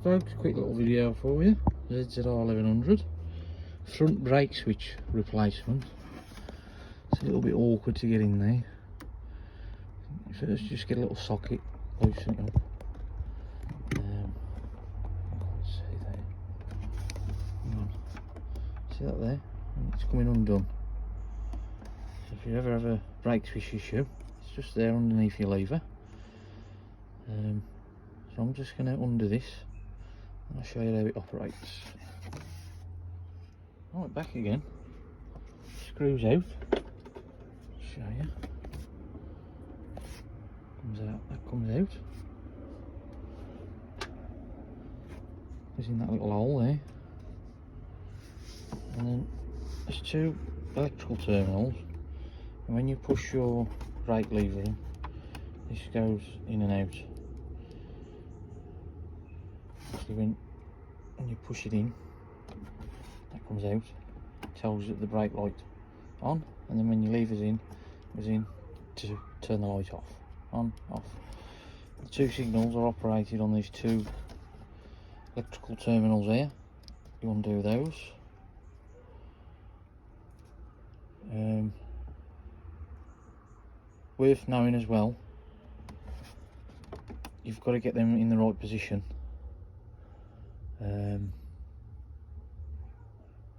folks, quick little video for you. ZZR 1100 front brake switch replacement. It's a little bit awkward to get in there. First just get a little socket, loosen it up. See there. Hang on. See that there? It's coming undone. So if you ever have a brake switch issue, it's just there underneath your lever. So I'm just going to undo this and I'll show you how it operates. Right, back again. Screws out. Show you. Comes out. That comes out. Goes in that little hole there. And then there's two electrical terminals. And when you push your brake lever in, this goes in and out. Actually, when you push it in, that comes out, tells you the brake light on, and then when your lever's in, it goes in to turn the light off, on, off. The two signals are operated on these two electrical terminals here. You undo those. Worth knowing as well, you've got to get them in the right position.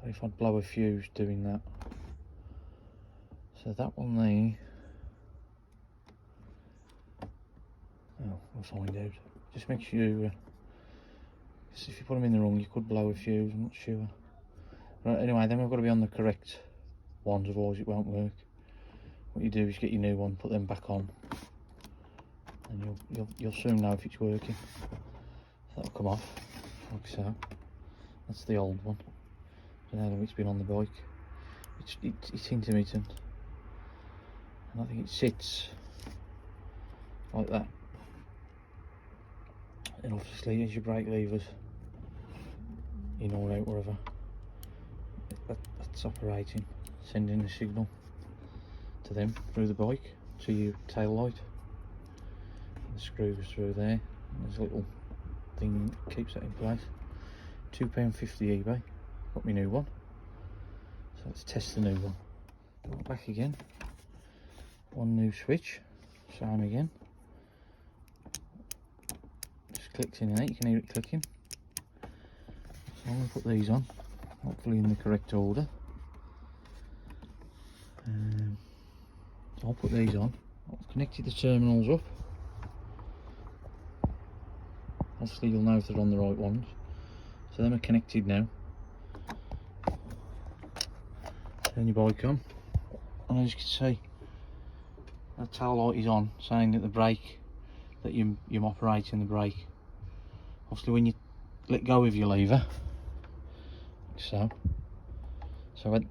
If I'd blow a fuse doing that. So that one there, oh, we'll find out. Just make sure, if you put them in the wrong, you could blow a fuse, I'm not sure. Right, anyway, then we've got to be on the correct ones, otherwise it won't work. What you do is get your new one, put them back on, and you'll soon know if it's working. That'll come off, like so. That's the old one. So now that it's been on the bike, it's intermittent, and I think it sits like that. And obviously, as your brake levers in or out, wherever, that's operating, sending a signal to them through the bike to your tail light. The screw goes through there, and there's a little thing that keeps that in place. £2.50 eBay. Got my new one. So let's test the new one. Back again. One new switch. Same again. Just clicks in and out. You can hear it clicking. So I'm going to put these on, hopefully in the correct order. So I'll put these on. I've connected the terminals up. Obviously you'll know if they're on the right ones. So them are connected now. Turn your bike on, and as you can see, that tail light is on, saying that the brake, that you're operating the brake. Obviously when you let go of your lever, so when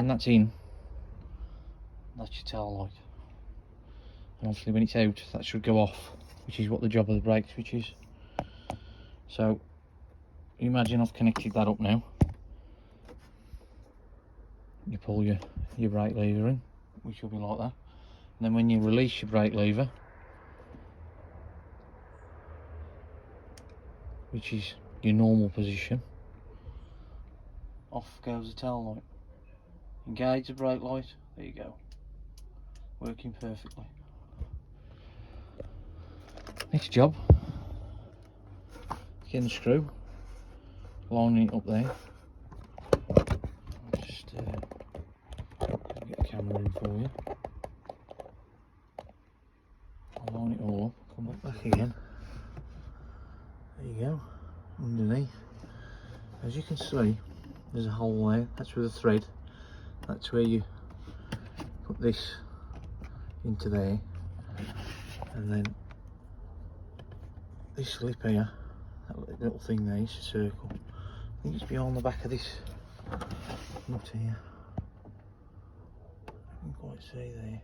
that's in, that's your tail light, and obviously when it's out, that should go off, which is what the job of the brake switch is. So you imagine I've connected that up now. You pull your brake lever in, which will be like that, and then when you release your brake lever, which is your normal position, off goes the tail light. Engage the brake light, there you go, working perfectly. Next job, getting the screw, lining it up there. Just get the camera in for you. I'll line it all up, come back again. There you go, underneath. As you can see, there's a hole there, that's with a thread. That's where you put this into there, and then this slip here, that little thing there is a circle. I think it's behind the back of this nut here. I can't quite see there.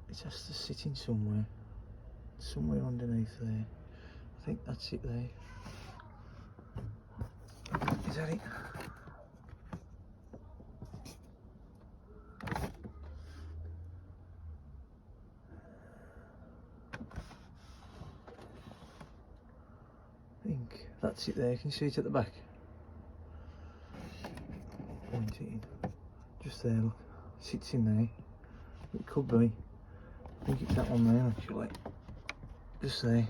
It has to sit in somewhere underneath there. I think that's it there. Is that it? That's it there, can you see it at the back? Point it in. Just there, look. Sits in there. It could be. I think it's that one there actually. Just there.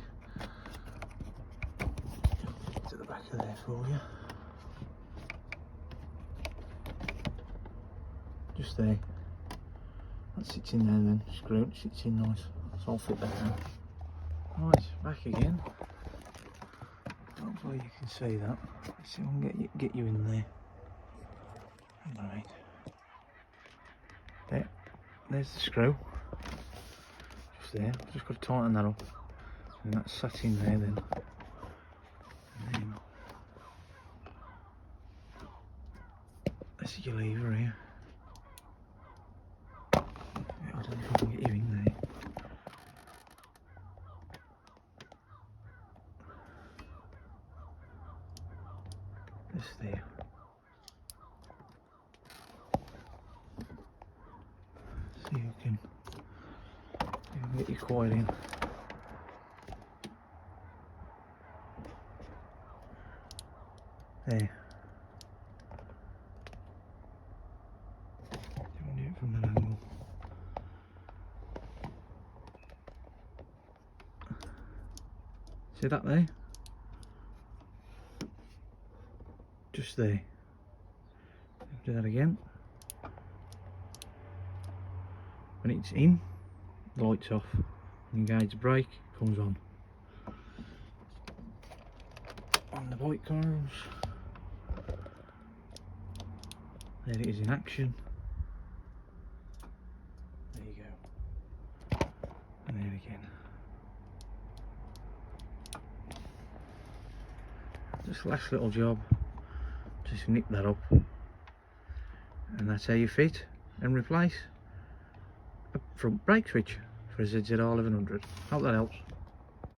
To the back of there for you. Just there. That sits in there then. Screw it, sits in nice. So I'll fit that now. Right, back again. Hopefully you can see that. Let's see if I can get you in there. Right. There. There's the screw. Just there. I've just got to tighten that up. And that's sat in there then. And then this is your lever here. I don't know if I can get you in there. This there. See if I can get your coil in. There. Do it from that angle. See that there? Just there. Do that again. When it's in, the light's off. Engage the brake, comes on. On the bike cars. There it is in action. There you go. And there again. Just last little job. Just nip that up. And that's how you fit and replace a front brake switch for a ZZR 1100. Hope that helps.